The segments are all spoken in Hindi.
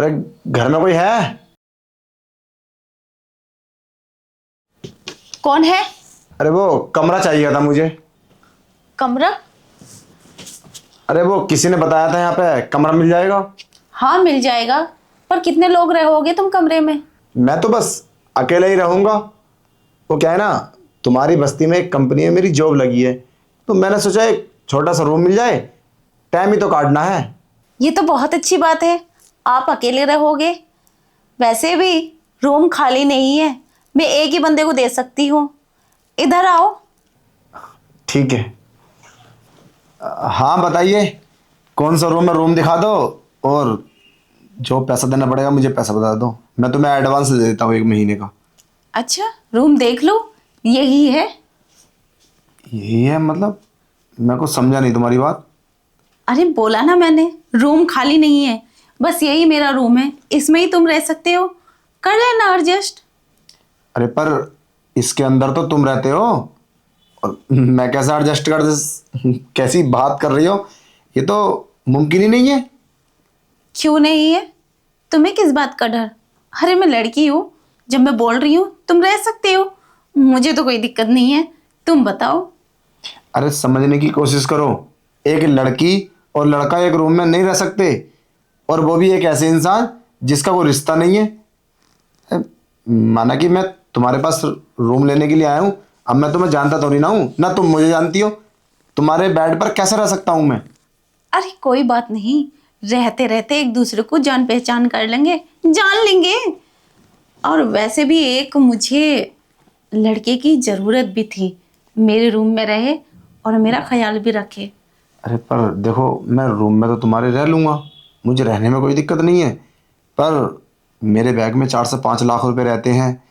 अरे घर में कोई है? कौन है? अरे वो कमरा चाहिए था मुझे। कमरा? अरे वो किसी ने बताया था यहाँ पे कमरा मिल जाएगा। हाँ मिल जाएगा, पर कितने लोग रहोगे तुम कमरे में? मैं तो बस अकेले ही रहूंगा। वो क्या है ना, तुम्हारी बस्ती में एक कंपनी में मेरी जॉब लगी है, तो मैंने सोचा एक छोटा सा रूम मिल जाए, टाइम ही तो काटना है। ये तो बहुत अच्छी बात है, आप अकेले रहोगे। वैसे भी रूम खाली नहीं है, मैं एक ही बंदे को दे सकती हूँ। इधर आओ। ठीक है। हाँ बताइए, कौन सा रूम है? रूम दिखा दो, और जो पैसा देना पड़ेगा मुझे पैसा बता दो, मैं तुम्हें एडवांस दे देता हूँ 1 महीने का। अच्छा रूम देख लो, यही है। यही है मतलब? मैं कुछ समझा नहीं तुम्हारी बात। अरे बोला ना मैंने, रूम खाली नहीं है, बस यही मेरा रूम है, इसमें ही तुम रह सकते हो। कर लेना एडजस्ट। अरे पर इसके अंदर तो तुम रहते हो, और मैं कैसे एडजस्ट कर दे? कैसी बात कर रही हो? ये तो मुमकिन ही नहीं है। क्यों नहीं है? तुम्हें किस बात का डर? अरे मैं लड़की हूँ, जब मैं बोल रही हूँ तुम रह सकते हो, मुझे तो कोई दिक्कत नहीं है। तुम बताओ। अरे समझने की कोशिश करो, एक लड़की और लड़का एक रूम में नहीं रह सकते, और वो भी एक ऐसे इंसान जिसका कोई रिश्ता नहीं है। अ, माना कि मैं तुम्हारे पास रूम लेने के लिए आया हूँ, अब मैं तुम्हें जानता तो नहीं ना हूँ, ना तुम मुझे जानती हो। तुम्हारे बेड पर कैसे रह सकता हूँ मैं? अरे कोई बात नहीं, रहते रहते एक दूसरे को जान पहचान कर लेंगे, जान लेंगे। और वैसे भी एक मुझे लड़के की ज़रूरत भी थी, मेरे रूम में रहे और मेरा ख्याल भी रखे। अरे पर देखो, मैं रूम में तो तुम्हारे रह लूँगा, मुझे रहने में कोई दिक्कत नहीं है, पर मेरे बैग में 4 से 5 लाख रुपए रहते हैं,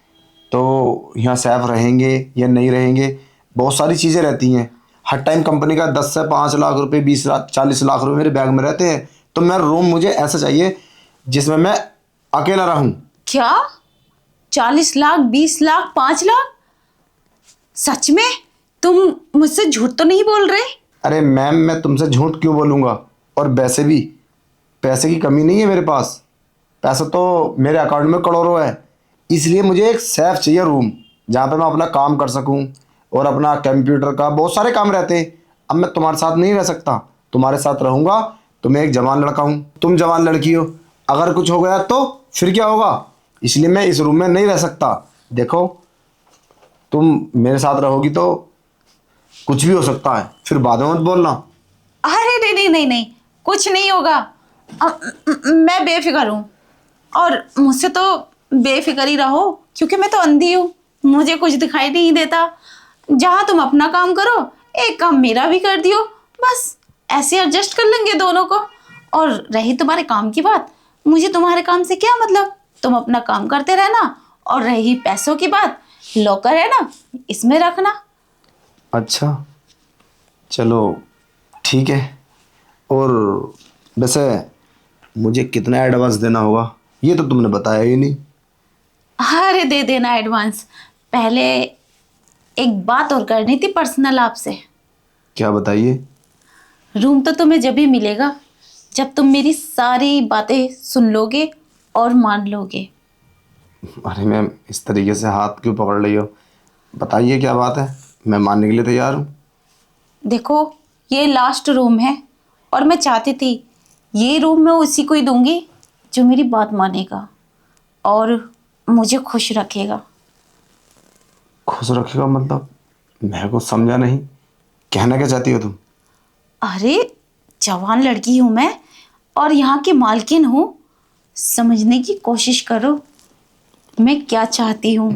तो यहाँ सेफ रहेंगे या नहीं रहेंगे, बहुत सारी चीज़ें रहती हैं। हर टाइम कंपनी का 10 से 5 लाख रुपए, 20 लाख, 40 लाख रुपए मेरे बैग में रहते हैं, तो मैं रूम मुझे ऐसा चाहिए जिसमें मैं अकेला रहूँ। क्या? 40 लाख, 20 लाख, 5 लाख? सच में? तुम मुझसे झूठ तो नहीं बोल रहे? अरे मैम, मैं तुमसे झूठ क्यों बोलूँगा? और वैसे भी पैसे की कमी नहीं है मेरे पास, पैसा तो मेरे अकाउंट में करोड़ों है। इसलिए मुझे एक सेफ चाहिए रूम, जहाँ पे मैं अपना काम कर सकूँ, और अपना कंप्यूटर का बहुत सारे काम रहते हैं। अब मैं तुम्हारे साथ नहीं रह सकता, तुम्हारे साथ रहूँगा तो मैं एक जवान लड़का हूँ, तुम जवान लड़की हो, अगर कुछ हो गया तो फिर क्या होगा? इसलिए मैं इस रूम में नहीं रह सकता। देखो, तुम मेरे साथ रहोगी तो कुछ भी हो सकता है, फिर बाद में मत बोलना। अरे नहीं नहीं नहीं नहीं, कुछ नहीं होगा। मैं बेफिक्र हूँ, और मुझसे तो बेफिक्र ही रहो, क्योंकि मैं तो अंधी हूँ, मुझे कुछ दिखाई नहीं देता। जहाँ तुम अपना काम करो, एक काम मेरा भी कर दियो, बस ऐसे एडजस्ट कर लेंगे दोनों को। और रही तुम्हारे काम की बात, मुझे तुम्हारे काम से क्या मतलब, तुम अपना काम करते रहना। और रही पैसों की बात, लॉकर है ना, इसमें रखना। अच्छा चलो ठीक है। और वैसे मुझे कितना एडवांस देना होगा, ये तो तुमने बताया ही नहीं। अरे दे देना एडवांस। पहले एक बात और करनी थी पर्सनल आपसे। क्या बताइए? रूम तो तुम्हें जब भी मिलेगा जब तुम मेरी सारी बातें सुन लोगे और मान लोगे। अरे मैम, इस तरीके से हाथ क्यों पकड़ रही हो? बताइए क्या बात है, मैं मानने के लिए तैयार हूँ। देखो, ये लास्ट रूम है, और मैं चाहती थी ये रूम मैं उसी को ही दूंगी जो मेरी बात मानेगा और मुझे खुश रखेगा। खुश रखेगा मतलब? मैं कुछ समझा नहीं, कहना क्या चाहती हो तुम? अरे जवान लड़की हूँ मैं, और यहाँ की मालकिन हूँ। समझने की कोशिश करो, मैं क्या चाहती हूँ।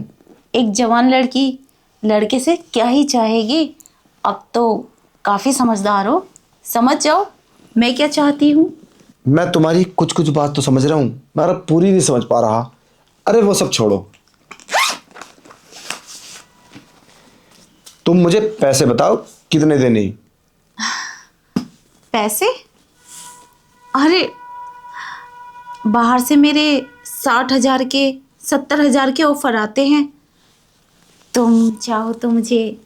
एक जवान लड़की लड़के से क्या ही चाहेगी। अब तो काफी समझदार हो, समझ जाओ मैं क्या चाहती हूँ। मैं तुम्हारी कुछ कुछ बात तो समझ रहा हूँ, मगर पूरी नहीं समझ पा रहा। अरे वो सब छोड़ो, तुम मुझे पैसे बताओ, कितने देने? पैसे? अरे बाहर से मेरे 60,000 के, 70,000 के ऑफर आते हैं। तुम चाहो तो मुझे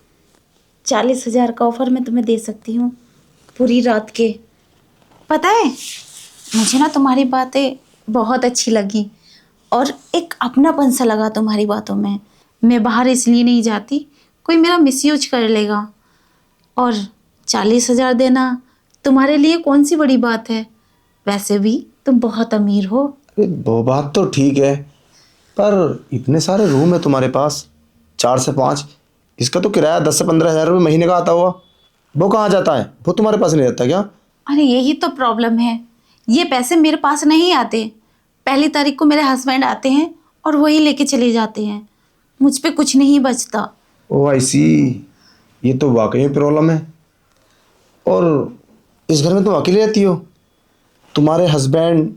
40,000 का ऑफर मैं तुम्हें दे सकती हूँ पूरी रात के। पता है, मुझे ना तुम्हारी बातें बहुत अच्छी लगी और एक अपनापन सा लगा तुम्हारी बातों में। मैं बाहर इसलिए नहीं जाती कोई मेरा मिसयूज कर लेगा। और 40,000 देना तुम्हारे लिए कौन सी बड़ी बात है? वैसे भी तुम बहुत अमीर हो। अरे वो बात तो ठीक है, पर इतने सारे रूम है तुम्हारे पास, 4 से 5, इसका तो किराया 10 से 15 हज़ार रुपये महीने का आता हुआ, वो कहाँ जाता है? वो तुम्हारे पास नहीं रहता क्या? अरे यही तो प्रॉब्लम है, ये पैसे मेरे पास नहीं आते। पहली तारीख को मेरे हस्बैंड आते हैं और वही लेके चले जाते हैं, मुझ पे कुछ नहीं बचता। ओ आई सी, ये तो वाकई में प्रॉब्लम है। और इस घर में तुम अकेले रहती हो, तुम्हारे हस्बैंड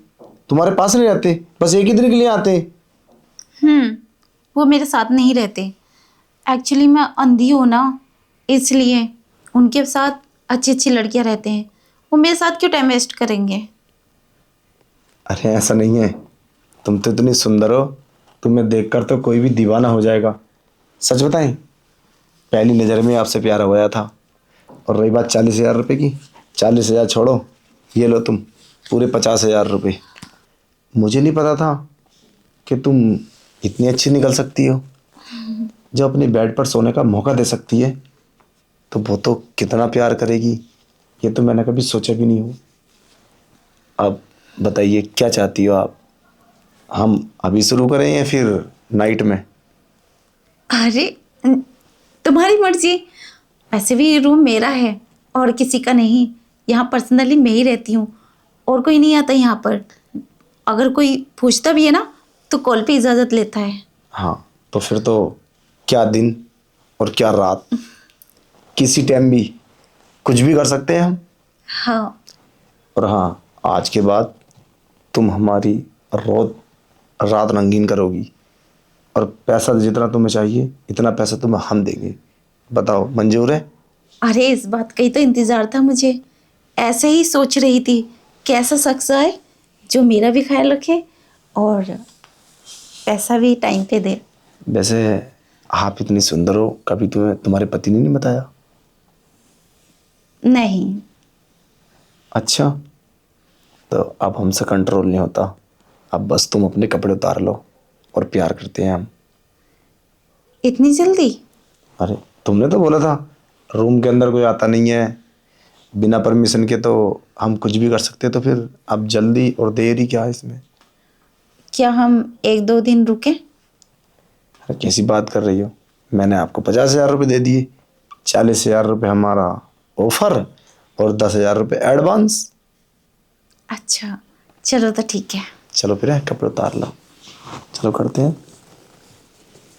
तुम्हारे पास नहीं रहते, बस एक ही दिन के लिए आते? वो मेरे साथ नहीं रहते। एक्चुअली मैं अंधी हूँ ना, इसलिए उनके साथ अच्छी अच्छी लड़कियां रहते हैं। वो मेरे साथ क्यों टाइम वेस्ट करेंगे? अरे ऐसा नहीं है, तुम तो इतनी सुंदर हो, तुम्हें देखकर तो कोई भी दीवाना हो जाएगा। सच बताएं, पहली नज़र में आपसे प्यार हो गया था। और रही बात 40,000 रुपये की, 40,000 छोड़ो, ये लो तुम पूरे 50,000 रुपये। मुझे नहीं पता था कि तुम इतनी अच्छी निकल सकती हो, जो अपने बेड पर सोने का मौका दे सकती है, तो वो तो कितना प्यार करेगी, ये तो मैंने कभी सोचा भी नहीं हो। अब बताइए क्या चाहती हो आप? हम अभी शुरू करें या फिर नाइट में? अरे तुम्हारी मर्जी। वैसे भी ये रूम मेरा है और किसी का नहीं। यहाँ पर्सनली मैं ही रहती हूँ और कोई नहीं आता यहाँ पर। अगर कोई पूछता भी है ना तो कॉल पे इजाज़त लेता है। हाँ, तो फिर तो क्या दिन और क्या रात, किसी टाइम भी कुछ भी कर सकते हैं हम। हाँ। और हाँ, आज के बाद तुम हमारी रोज रात रंगीन करोगी, और पैसा जितना तुम्हें चाहिए इतना पैसा तुम्हें हम देंगे। बताओ, मंजूर है? अरे इस बात का ही तो इंतज़ार था मुझे। ऐसे ही सोच रही थी कैसा शख्स आए जो मेरा भी ख्याल रखे और पैसा भी टाइम पे दे। वैसे आप इतनी सुंदर हो, कभी तुम्हें तुम्हारे पति ने नहीं बताया? नहीं। अच्छा, तो अब हमसे कंट्रोल नहीं होता। अब बस तुम अपने कपड़े उतार लो और प्यार करते हैं हम। इतनी जल्दी? अरे तुमने तो बोला था रूम के अंदर कोई आता नहीं है बिना परमिशन के, तो हम कुछ भी कर सकते हैं, तो फिर अब जल्दी और देरी क्या है इसमें? क्या हम 1-2 दिन रुकें? अरे कैसी बात कर रही हो? मैंने आपको 50,000 रुपये दे दिए, 40,000 रुपये हमारा ऑफर और 10,000 रुपये एडवांस। अच्छा चलो तो ठीक है। चलो फिर कपड़े उतार लो, चलो करते हैं।